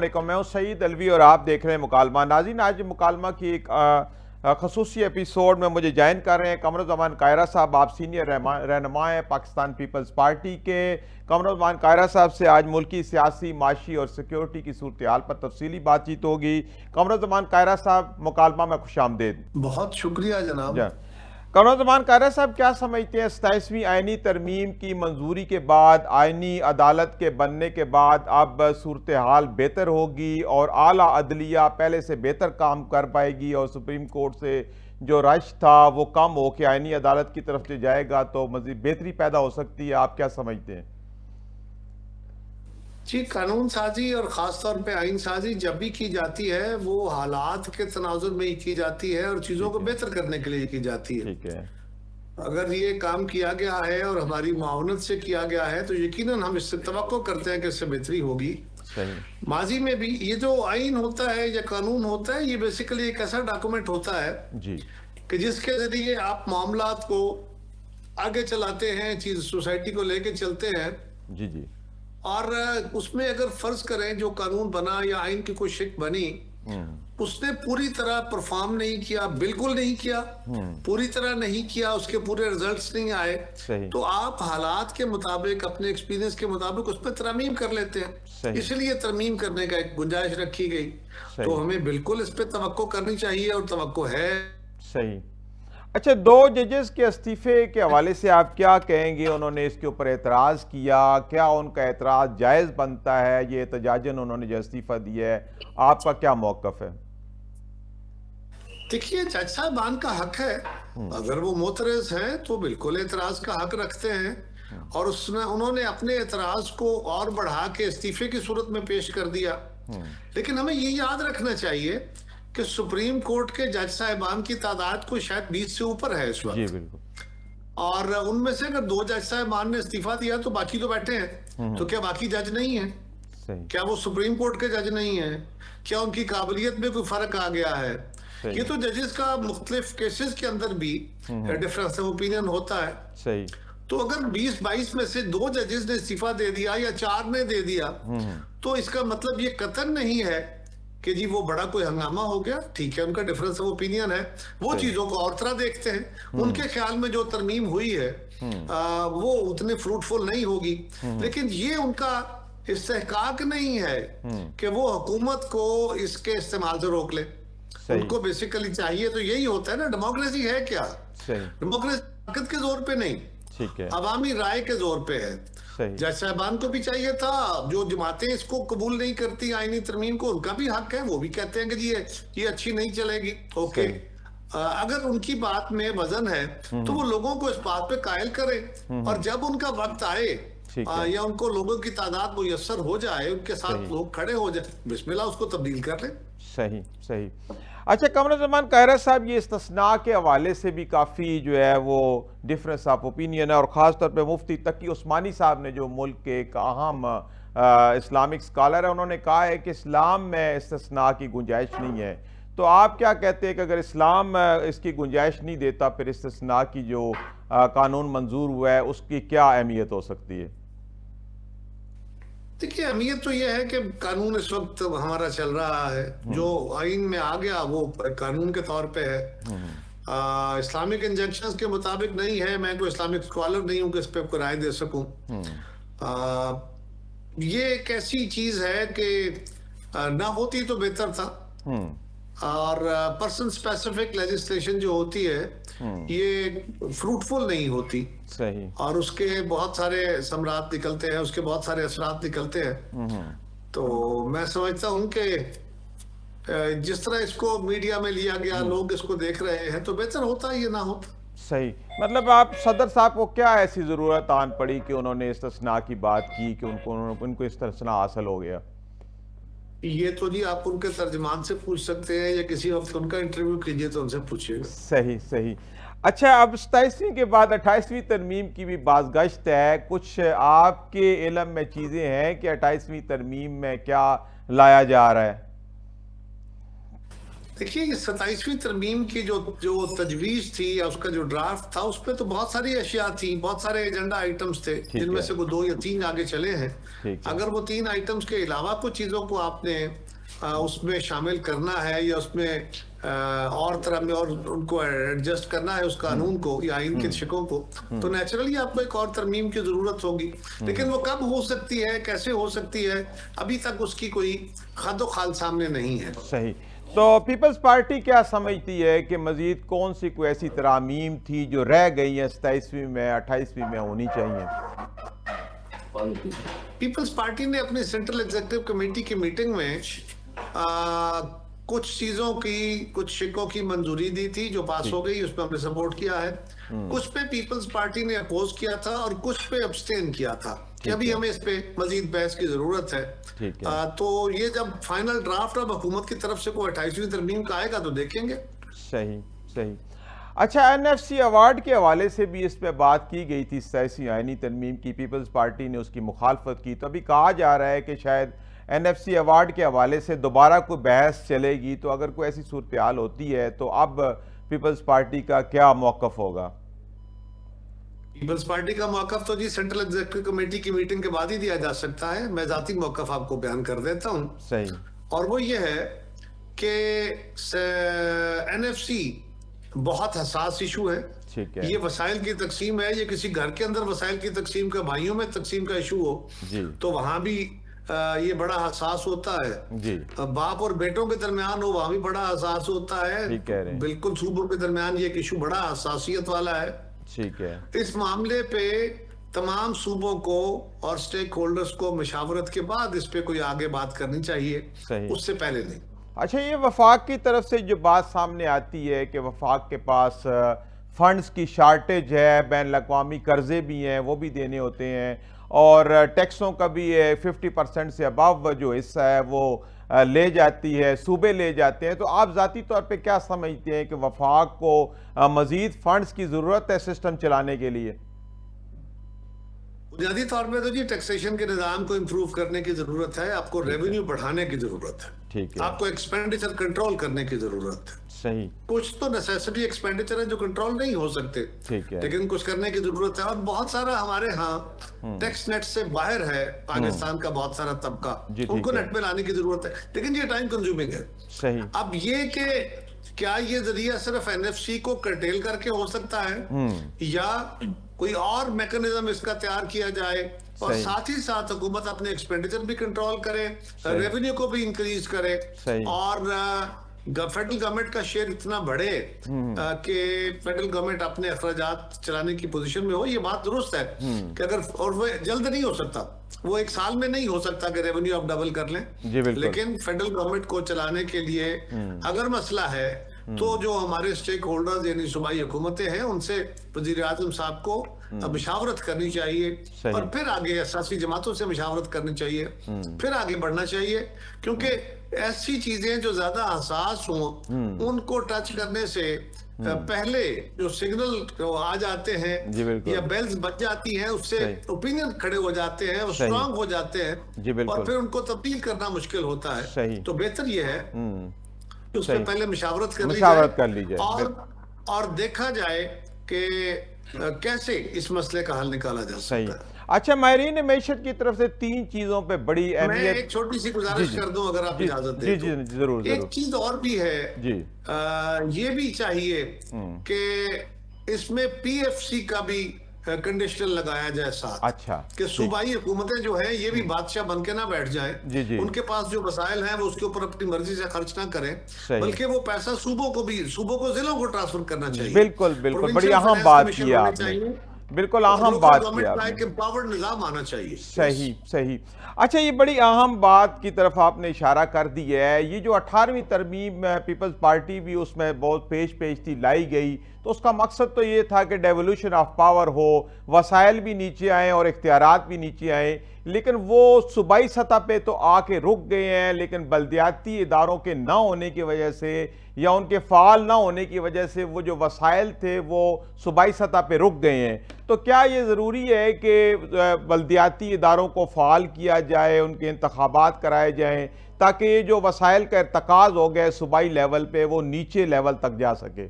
मैं हूं सईद अलवी और आप देख रहे हैं मुकालमा। नाज़रीन, आज मुकालमा की एक खसूसी एपिसोड में मुझे ज्वाइन कर रहे हैं कमरुज़्ज़मान कायरा साहब। आप सीनियर रहनुमा हैं पाकिस्तान पीपल्स पार्टी के। कमरुज़्ज़मान कायरा साहब से आज मुल्की सियासी, माशी और सिक्योरिटी की सूरत हाल पर तफसीली बातचीत होगी। कमरुज़्ज़मान कायरा साहब, मुकालमा में खुशामदीद। बहुत शुक्रिया जनाब। कमरुज़्ज़मान कायरा साहब, क्या समझते हैं 27वीं आइनी तरमीम की मंजूरी के बाद, आइनी अदालत के बनने के बाद अब सूरत हाल बेहतर होगी और आला अदलिया पहले से बेहतर काम कर पाएगी और सुप्रीम कोर्ट से जो रश था वो कम हो के आइनी अदालत की तरफ से जाएगा तो मज़ीद बेहतरी पैदा हो सकती है? आप क्या समझते हैं? जी, कानून साजी और ख़ास तौर पे आइन साजी जब भी की जाती है वो हालात के तनाजुर में ही की जाती है और चीज़ों को बेहतर करने के लिए की जाती है। ठीक है। अगर ये काम किया गया है और हमारी मावनत से किया गया है तो यकीनन हम इससे तवक्को करते हैं कि इससे बेहतरी होगी। सही। माजी में भी ये जो आइन होता है या कानून होता है, ये बेसिकली एक ऐसा डॉक्यूमेंट होता है जी। कि जिसके ज़रिए आप मामलात को आगे चलाते हैं, चीज़ सोसाइटी को लेके चलते हैं। जी जी। और उसमें अगर फर्ज करें जो कानून बना या आइन की कोई शिक बनी, उसने पूरी तरह परफॉर्म नहीं किया, बिल्कुल नहीं किया, पूरी तरह नहीं किया, उसके पूरे रिजल्ट्स नहीं आए, तो आप हालात के मुताबिक, अपने एक्सपीरियंस के मुताबिक उस पर तरमीम कर लेते हैं। इसलिए तरमीम करने का एक गुंजाइश रखी गई। तो हमें बिल्कुल इस पर तवक्को करनी चाहिए और तवक्को है। सही। अच्छा, 2 जजेस के इस्तीफे के हवाले से आप क्या कहेंगे? उन्होंने इसके ऊपर एतराज़ किया, क्या उनका एतराज़ जायज़ बनता है? ये एहतजाजन उन्होंने जो इस्तीफ़ा दिया है, आपका क्या मौक़िफ़ है? देखिए, जज साहबान का हक है, अगर वो मोतरज़ हैं तो बिल्कुल एतराज़ का हक रखते हैं और उसमें उन्होंने अपने एतराज़ को और बढ़ा के इस्तीफे की सूरत में पेश कर दिया। लेकिन हमें ये याद रखना चाहिए कि सुप्रीम कोर्ट के जज साहिबान की तादाद को शायद 20 से ऊपर है इस जी वक्त। बिल्कुल। और उनमें से अगर 2 जज साहिबान ने इस्तीफा दिया तो बाकी तो बैठे हैं। तो क्या बाकी जज नहीं है? क्या वो सुप्रीम कोर्ट के जज नहीं है? क्या उनकी काबिलियत में कोई फर्क आ गया है? ये तो जजेस का मुख्तलिफ केसेस के अंदर भी डिफरेंस ऑफ ओपिनियन होता है। सही। तो अगर 20-22 में से 2 जजेस ने इस्तीफा दे दिया या 4 ने दे दिया, तो इसका मतलब ये कतन नहीं है कि जी वो बड़ा कोई हंगामा हो गया। ठीक है, उनका डिफरेंस ऑफ ओपिनियन है, वो चीजों को और तरह देखते हैं। उनके ख्याल में जो तरमीम हुई है वो उतने फ्रूटफुल नहीं होगी, लेकिन ये उनका इस्तेहकाक नहीं है कि वो हुकूमत को इसके इस्तेमाल से रोक ले। उनको बेसिकली चाहिए तो यही होता है ना, डेमोक्रेसी है क्या? डेमोक्रेसी ताकत के जोर पे नहीं, ठीक है, अवामी राय के जोर पे है। जज साहबान को भी चाहिए था, जो जमातें इसको कबूल नहीं करती आईनी तरमीम को, उनका भी हक है, वो भी कहते हैं कि जी ये अच्छी नहीं चलेगी। ओके, अगर उनकी बात में वजन है तो वो लोगों को इस बात पे कायल करें और जब उनका वक्त आए या उनको लोगों की तादाद मुयस्सर हो जाए, उनके साथ लोग खड़े हो जाए, बिस्मिल्लाह उसको तब्दील कर लें। सही सही। अच्छा, कमरुज़्ज़मान कायरा साहब, ये इस्तिस्ना के हवाले से भी काफ़ी जो है वो डिफरेंस ऑफ ओपिनियन है और ख़ास तौर पे मुफ्ती तकी उस्मानी साहब ने, जो मुल्क के एक अहम इस्लामिक स्कॉलर है, उन्होंने कहा है कि इस्लाम में इस्तिस्ना की गुंजाइश नहीं है। तो आप क्या कहते हैं कि अगर इस्लाम इसकी गुंजाइश नहीं देता, फिर इस्तिस्ना की जो कानून मंजूर हुआ है उसकी क्या अहमियत हो सकती है? देखिए, अहमियत तो यह है कि कानून इस वक्त हमारा चल रहा है, जो आइन में आ गया वो कानून के तौर पे है। इस्लामिक इंजेक्शंस के मुताबिक नहीं है। मैं कोई इस्लामिक स्कॉलर नहीं हूं कि इस पर कोई राय दे सकूं। ये एक ऐसी चीज है कि ना होती तो बेहतर था। और पर्सन स्पेसिफिक लेजिस्लेशन जो होती है ये फ्रूटफुल नहीं होती। सही। और उसके बहुत सारे समरात निकलते हैं, उसके बहुत सारे असरात निकलते हैं। तो मैं समझता हूं कि जिस तरह इसको मीडिया में लिया गया, लोग इसको देख रहे हैं, तो बेहतर होता ये ना होता। सही। मतलब आप सदर साहब को क्या ऐसी जरूरत आन पड़ी कि उन्होंने इस्तिस्ना की बात की कि उनको इस्तिस्ना हासिल हो गया? ये तो जी आप उनके तर्जमान से पूछ सकते हैं या किसी वक्त उनका इंटरव्यू कीजिए तो उनसे पूछिएगा। सही सही। अच्छा, अब 27वीं के बाद 28वीं तरमीम की भी बाज़गश्त है। कुछ आपके इल्म में चीज़ें हैं कि 28वीं तरमीम में क्या लाया जा रहा है? देखिए, ये 27वीं तरमीम की जो जो तजवीज़ थी या उसका जो ड्राफ्ट था, उसपे तो बहुत सारी अशिया थी, बहुत सारे एजेंडा आइटम्स थे, ठीक जिनमें है। से वो 2 या 3 आगे चले हैं। ठीक है। अगर वो 3 आइटम्स के अलावा कुछ चीज़ों को आपने उसमें शामिल करना है या उसमें और तरह में और उनको एडजस्ट करना है उस कानून को या आइन के शिकों को, तो नेचुरली आपको एक और तरमीम की ज़रूरत होगी। लेकिन वो कब हो सकती है, कैसे हो सकती है, अभी तक उसकी कोई खद-ओ-खाल सामने नहीं है। सही। तो पीपल्स पार्टी क्या समझती है कि मजीद कौन सी कोई ऐसी तरामीम थी जो रह गई हैं 27वीं में, 28वीं में होनी चाहिए? पीपल्स पार्टी ने अपनी सेंट्रल एग्जीक्यूटिव कमेटी की मीटिंग में कुछ चीजों की, कुछ शिकों की मंजूरी दी थी जो पास हो गई, उसमें हमने सपोर्ट किया है। कुछ पे पीपल्स पार्टी ने अपोज किया था और कुछ पे अब्सटेन किया था कि अभी हमें इस पे मजीद बहस की जरूरत है। ठीक है। तो ये जब फाइनल ड्राफ्ट अब हुकूमत की तरफ से कोई 28वीं तरमीम का आएगा तो देखेंगे। सही सही। अच्छा, एनएफसी अवार्ड के हवाले से भी इस पे बात की गई थी, सियासी आईनी तरमीम की, पीपल्स पार्टी ने उसकी मुखालफत की। तो अभी कहा जा रहा है कि शायद एनएफसी अवार्ड के हवाले से दोबारा कोई बहस चलेगी। तो अगर कोई ऐसी सूरत हाल होती है तो अब पीपल्स पार्टी का क्या मौक़िफ़ होगा? पीपल्स पार्टी का मौक़िफ़ तो जी सेंट्रल एग्जीक्यूटिव कमेटी की मीटिंग के बाद ही दिया जा सकता है। मैं जाती मौक़िफ़ आपको बयान कर देता हूँ। सही। और वो ये है कि एनएफसी बहुत हसास इशू है। ठीक है। ये वसाइल की तकसीम है, ये किसी घर के अंदर वसाइल की तकसीम का, भाइयों में तकसीम का इशू हो जी तो वहां भी ये बड़ा हसास होता है। जी। बाप और बेटों के दरमियान हो, वहां भी बड़ा हसास होता है। ठीक कह रहे हैं। बिल्कुल सूबों के दरमियान ये एक इशू बड़ा हसासियत वाला है। ठीक है। इस मामले पे तमाम सूबों को और स्टेक होल्डर्स को मशावरत के बाद इस पे कोई आगे बात करनी चाहिए, सही। उससे पहले नहीं। अच्छा, ये वफाक की तरफ से जो बात सामने आती है कि वफाक के पास फंड्स की शार्टेज है, बैन अवी कर्जे भी हैं, वो भी देने होते हैं, और टैक्सों का भी 50% से अबव जो हिस्सा है वो ले जाती है, सूबे ले जाते हैं। तो आप ज़ाती तौर पे क्या समझते हैं कि वफाक को मज़ीद फंड्स की ज़रूरत है सिस्टम चलाने के लिए? बुनियादी तौर पे तो जी टैक्सेशन के निज़ाम को इम्प्रूव करने की जरूरत है, आपको रेवेन्यू बढ़ाने की जरूरत है, ठीक है। आपको एक्सपेंडिचर कंट्रोल करने की जरूरत है। सही। कुछ तो नेसेसिटी एक्सपेंडिचर है जो कंट्रोल नहीं हो सकते, ठीक है। लेकिन कुछ करने की जरूरत है। और बहुत सारा हमारे यहाँ टैक्स नेट से बाहर है, पाकिस्तान का बहुत सारा तबका, जी, ठीक उनको है। नेट में लाने की जरूरत है, लेकिन ये टाइम कंज्यूमिंग है। सही। अब ये कि क्या ये जरिया सिर्फ एनएफसी को कर्टेल करके हो सकता है या कोई और मैकेनिज्म इसका तैयार किया जाए और सही। साथ ही साथ हुकूमत अपने एक्सपेंडिचर भी कंट्रोल करे, रेवेन्यू को भी इंक्रीज करे सही। और फेडरल गवर्नमेंट का शेयर इतना बढ़े कि फेडरल गवर्नमेंट अपने अखराजात चलाने की पोजीशन में हो। ये बात दुरुस्त है कि अगर, और वो जल्द नहीं हो सकता, वो एक साल में नहीं हो सकता कि रेवेन्यू आप डबल कर लें, जी बिल्कुल। लेकिन फेडरल गवर्नमेंट को चलाने के लिए अगर मसला है तो जो हमारे स्टेक होल्डर्स यानी सूबाई हुकूमतें हैं उनसे वजीर आजम साहब को मशावरत करनी चाहिए सही। और फिर आगे असासी जमातों से मशावरत करनी चाहिए, फिर आगे बढ़ना चाहिए। क्योंकि ऐसी चीजें जो ज्यादा हसास हों उनको टच करने से पहले जो सिग्नल आ जाते जी हैं बिल्कुल। या बेल्स बज जाती हैं, उससे सही। ओपिनियन खड़े हो जाते हैं, वो सही। स्ट्रांग हो जाते हैं जी बिल्कुल। और फिर उनको तब्दील करना मुश्किल होता है। सही। तो बेहतर ये है कि उससे सही। पहले मशावरत कर ली मशावरत जाए कर ली जाए। और देखा जाए कि कैसे इस मसले का हल निकाला जा सही। सकता है। अच्छा, माहिरीन मैशत की तरफ से 3 चीज़ों पे बड़ी मैं अहमियत। एक छोटी सी गुजारिश कर दूं अगर आप जी इजाजत जी दें जी तो। जी, जरूर एक जरूर। चीज और भी है जी। ये भी चाहिए कि इसमें पीएफसी का भी कंडीशन लगाया जाए साथ। अच्छा। कि सूबाई हुकूमतें जो है ये भी बादशाह बन के ना बैठ जाएं, जी जी। उनके पास जो वसाइल हैं वो उसके ऊपर अपनी मर्जी से खर्च ना करें, सही। बल्कि वो पैसा सूबों को जिलों को ट्रांसफर करना चाहिए। बिल्कुल बिल्कुल, बड़ी प्रोविंशियल अहम फाइनेंस बात कमीशन की होने आपने, चाहिए बिल्कुल और अहम लोकल बात की गवर्नमेंट का एक आपने। एम्पावर्ड निजाम आना चाहिए। सही सही। अच्छा, ये बड़ी अहम बात की तरफ आपने इशारा कर दिया है। ये जो 18वीं तरमीम पीपल्स पार्टी भी उसमें बहुत पेश थी, लाई गई, तो उसका मकसद तो ये था कि डेवोल्यूशन ऑफ पावर हो, वसाइल भी नीचे आए और इख्तियारात भी नीचे आए। लेकिन वो सूबाई सतह पे तो आके रुक गए हैं, लेकिन बल्दियाती इदारों के ना होने की वजह से या उनके फ़ाल ना होने की वजह से वो जो वसाइल थे वो सूबाई सतह पे रुक गए हैं। तो क्या ये ज़रूरी है कि बल्दियाती इदारों को फ़ाल किया जाए, उनके इंतखाबात कराए जाएँ, ताकि ये जो वसाइल का इर्तकाज हो गया सूबाई लेवल पे वो नीचे लेवल तक जा सके?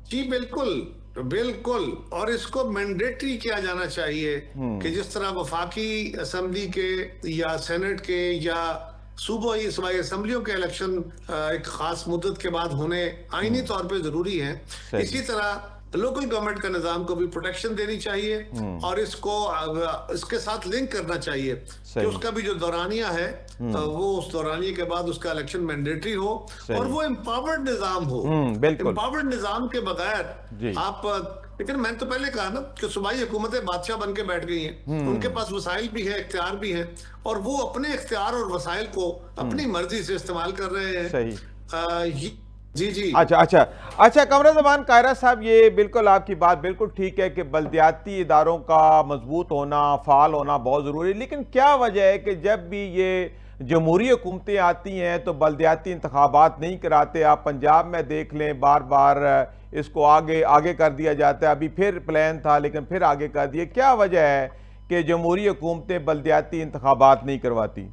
जी बिल्कुल, बिल्कुल। और इसको मैंडेटरी किया जाना चाहिए कि जिस तरह वफाकी असेंबली के या सेनेट के या सूबाई असेंबलियों के इलेक्शन एक खास मुद्दत के बाद होने आईनी तौर पे जरूरी है, इसी तरह लोकल गवर्नमेंट का निजाम को भी प्रोटेक्शन देनी चाहिए और इसको इसके साथ लिंक करना चाहिए कि उसका भी जो दौरानिया है वो उस दौरानिया के बाद उसका इलेक्शन मैंडेटरी हो और वो एम्पावर्ड निजाम हो। एम्पावर्ड निजाम के बगैर आप, लेकिन मैंने तो पहले कहा ना कि सूबाई हुकूमतें बादशाह बन के बैठ गई हैं, उनके पास वसाइल भी है, इख्तियार भी है और वो अपने इख्तियार और वसाइल को अपनी मर्जी से इस्तेमाल कर रहे हैं। जी जी। अच्छा कमरुज़्ज़मान कायरा साहब, ये बिल्कुल आपकी बात बिल्कुल ठीक है कि बल्दियाती इदारों का मजबूत होना, फाल होना बहुत ज़रूरी है, लेकिन क्या वजह है कि जब भी ये जमहूरी हुकूमतें आती हैं तो बल्दियाती इंतखाबात नहीं कराते? आप पंजाब में देख लें, बार बार इसको आगे कर दिया जाता है। अभी फिर प्लान था लेकिन फिर आगे कर दिए। क्या वजह है कि जमहूरी हुकूमतें बल्दियाती इंतखाबात नहीं करवाती?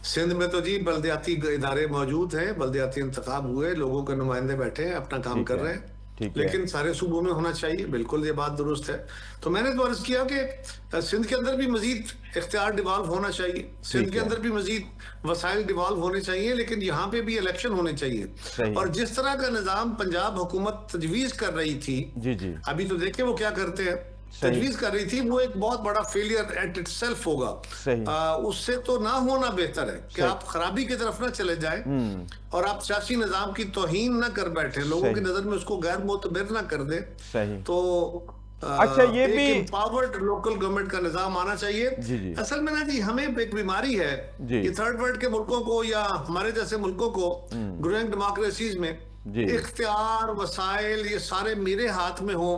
सिंध में तो जी बल्दियाती इदारे मौजूद हैं, बल्दियाती इंतखाब हुए, लोगों के नुमाइंदे बैठे हैं, अपना काम कर रहे हैं, लेकिन सारे सूबों में होना चाहिए। बिल्कुल ये बात दुरुस्त है। तो मैंने तो अर्ज किया कि सिंध के अंदर भी मजीद इख्तियार डिवॉल्व होना चाहिए, सिंध के अंदर भी मजीद वसाइल डिवॉल्व होने चाहिए, लेकिन यहाँ पे भी इलेक्शन होने चाहिए। और जिस तरह का निजाम पंजाब हुकूमत तजवीज कर रही थी, अभी तो देखे वो क्या करते हैं, तजवीज कर रही थी, वो एक बहुत बड़ा फेलियर एट इटसेल्फ होगा। उससे तो ना होना बेहतर है कि आप खराबी की तरफ ना चले जाए और आप सियासी निजाम की तौहीन ना कर बैठे, लोगों की नजर में उसको गैर मोतबर ना कर दे। तो अच्छा, ये भी एम्पावर्ड लोकल गवर्नमेंट का निजाम आना चाहिए। असल में ना जी हमें एक बीमारी है कि थर्ड वर्ल्ड के मुल्कों को या हमारे जैसे मुल्कों को ग्रोइंग डेमोक्रेसीज में इख्तियार वसाइल ये सारे मेरे हाथ में हो।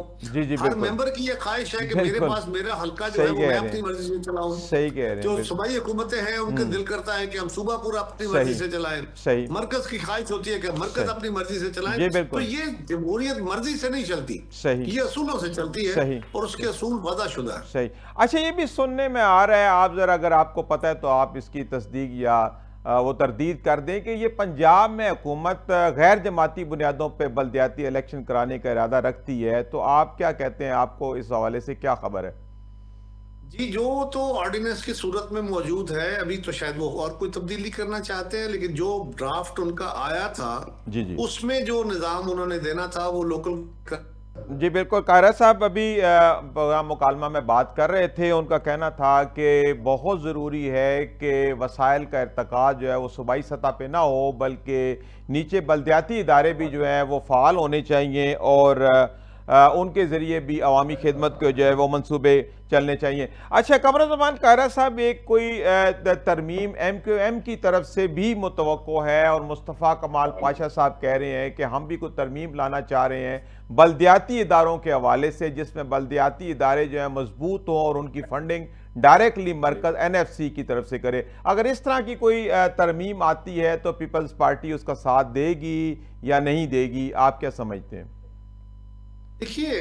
हर मेंबर की ये ख्वाहिश है कि मेरे पास मेरा हल्का जो है वो मैं अपनी मर्जी से चलाऊं। सही कह रहे हैं। जो सूबाई हुकूमतें हैं उनका दिल करता है कि हम सूबा पूरा अपनी मर्जी से चलाएं। मरकज की ख्वाहिश होती है कि मरकज अपनी मर्जी से चलाएं। तो ये जमहूरियत मर्जी से नहीं चलती, ये असूलों से चलती है और उसके असूल वज़ाशुदा है। सही। अच्छा, ये भी सुनने में आ रहा है, आप जरा अगर आपको पता है तो आप इसकी तस्दीक या वो तरदीद कर दें कि ये पंजाब में हुकूमत गैर जमाती बुनियादों पर बल्दियाती इलेक्शन कराने का इरादा रखती है, तो आप क्या कहते हैं? आपको इस हवाले से क्या खबर है? जी, जो तो ऑर्डिनेंस की सूरत में मौजूद है, अभी तो शायद वो और कोई तब्दीली करना चाहते हैं, लेकिन जो ड्राफ्ट उनका आया था उसमें जो निज़ाम उन्होंने देना था वो लोकल। जी बिल्कुल, कायरा साहब अभी प्रोग्राम मुकालमा में बात कर रहे थे, उनका कहना था कि बहुत ज़रूरी है कि वसाइल का इर्तका जो है वो सूबाई सतह पे ना हो, बल्कि नीचे बल्दियाती इदारे भी जो है वो फ़ाल होने चाहिए और उनके ज़रिए भी अवामी खिदमत के जो है वो मनसूबे चलने चाहिए। अच्छा कमरुज़्ज़मान कायरा साहब, एक कोई तरमीम MQM की तरफ से भी मुतवक्को है और मुस्तफ़ा कमाल पाशा साहब कह रहे हैं कि हम भी कोई तरमीम लाना चाह रहे हैं बल्दियाती इदारों के हवाले से, जिसमें बल्दियाती इदारे जो है मजबूत हों और उनकी फंडिंग डायरेक्टली मरकज़ NFC की तरफ से करे। अगर इस तरह की कोई तरमीम आती है तो पीपल्स पार्टी उसका साथ देगी या नहीं देगी? आप क्या समझते हैं? देखिए,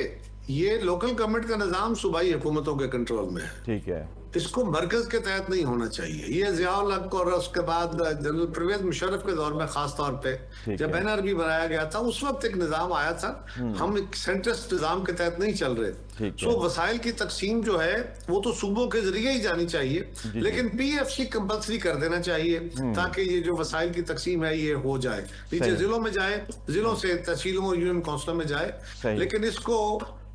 ये लोकल गवर्नमेंट का निजाम सूबाई हुकूमतों के कंट्रोल में है। ठीक है, इसको मरकज के तहत नहीं होना चाहिए। ये ज़ियाउल हक और उसके बाद जनरल परवेज मुशर्रफ के दौर में खास तौर पे जब NRB बनाया गया था उस वक्त एक निजाम आया था, हम एक सेंट्रस्ट निजाम के तहत नहीं चल रहे। सो वसाइल की तकसीम जो है वो तो सूबों के जरिए ही जानी चाहिए, लेकिन PFC कंपल्सरी कर देना चाहिए ताकि ये जो वसाइल की तकसीम है ये हो जाए, नीचे जिलों में जाए, जिलों से तहसीलों और यूनियन काउंसिलों में जाए। लेकिन इसको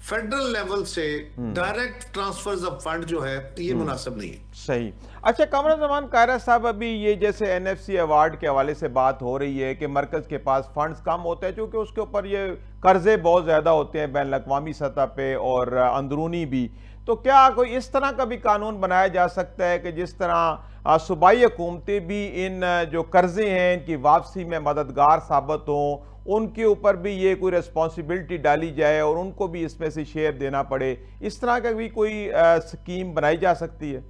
फेडरल लेवल से डायरेक्ट ट्रांसफर्स ऑफ फंड जो है ये मुनासिब नहीं है। सही। अच्छा कमरुज़्ज़मान कायरा साहब, अभी ये जैसे NFC अवार्ड के हवाले से बात हो रही है कि मरकज़ के पास फंड्स कम होते हैं क्योंकि उसके ऊपर ये कर्जे बहुत ज़्यादा होते हैं बैन अवी सतह पे और अंदरूनी भी, तो क्या कोई इस तरह का भी कानून बनाया जा सकता है कि जिस तरह सूबाई हुकूमतें भी इन जो कर्जे हैं इनकी वापसी में मददगार साबित हों, उनके ऊपर भी ये कोई रिस्पॉन्सिबिलिटी डाली जाए और उनको भी इसमें से शेयर देना पड़े? इस तरह का भी कोई स्कीम बनाई जा सकती है?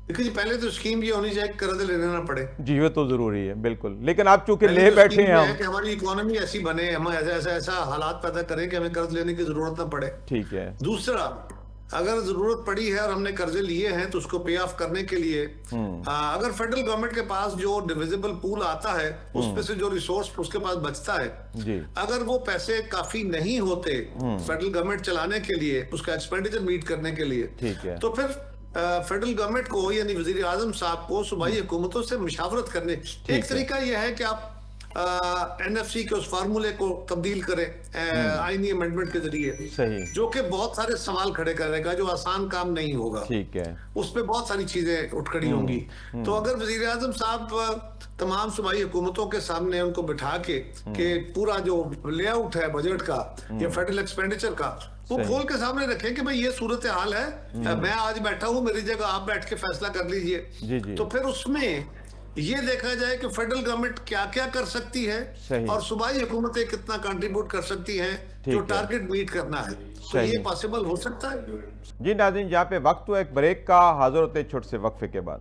देखिए जी, पहले तो स्कीम ये होनी चाहिए कर्ज लेना ना पड़े। जी वो तो जरूरी है, बिल्कुल, लेकिन आप चूंकि ले बैठे हैं हम कि हमारी इकोनॉमी ऐसी बने, हम ऐसा हालात पैदा करें कि हमें कर्ज लेने की जरूरत ना पड़े। ठीक है। दूसरा, अगर जरूरत पड़ी है और हमने कर्जे लिए हैं तो उसको पे ऑफ करने के लिए अगर फेडरल गवर्नमेंट के पास जो डिविजिबल पूल आता है उसमें से जो रिसोर्स उसके पास बचता है, जी अगर वो पैसे काफी नहीं होते फेडरल गवर्नमेंट चलाने के लिए, उसका एक्सपेंडिचर मीट करने के लिए, ठीक है, तो फिर फेडरल गवर्नमेंट को यानी वजीर आजम साहब को सूबाई हुकूमतों से मुशावरत करने, एक तरीका यह है कि आप एनएफसी के उस फार्मूले को तब्दील करें आईनी अमेंडमेंट के जरिए, सही, जो कि बहुत सारे सवाल खड़े करेगा, जो आसान काम नहीं होगा, ठीक है, उस पे बहुत सारी चीजें उठ खड़ी होंगी। तो अगर वजीर आजम साहब तमाम सूबाई हुकूमतों के सामने उनको बिठा के पूरा जो लेआउट है बजट का या फेडरल एक्सपेंडिचर का वो खोल के सामने रखें कि भाई ये सूरत हाल है, मैं आज बैठा हूं, मेरी जगह आप बैठ के फैसला कर लीजिए, जी जी, तो फिर उसमें ये देखा जाए कि फेडरल गवर्नमेंट क्या क्या कर सकती है और सूबाई हुकूमतें कितना कंट्रीब्यूट कर सकती हैं जो टारगेट मीट करना है, तो ये पॉसिबल हो सकता है। जी नाज़रीन, जहाँ पे वक्त हुआ एक ब्रेक का, हाजिर होते छोटे से वक्फे के बाद।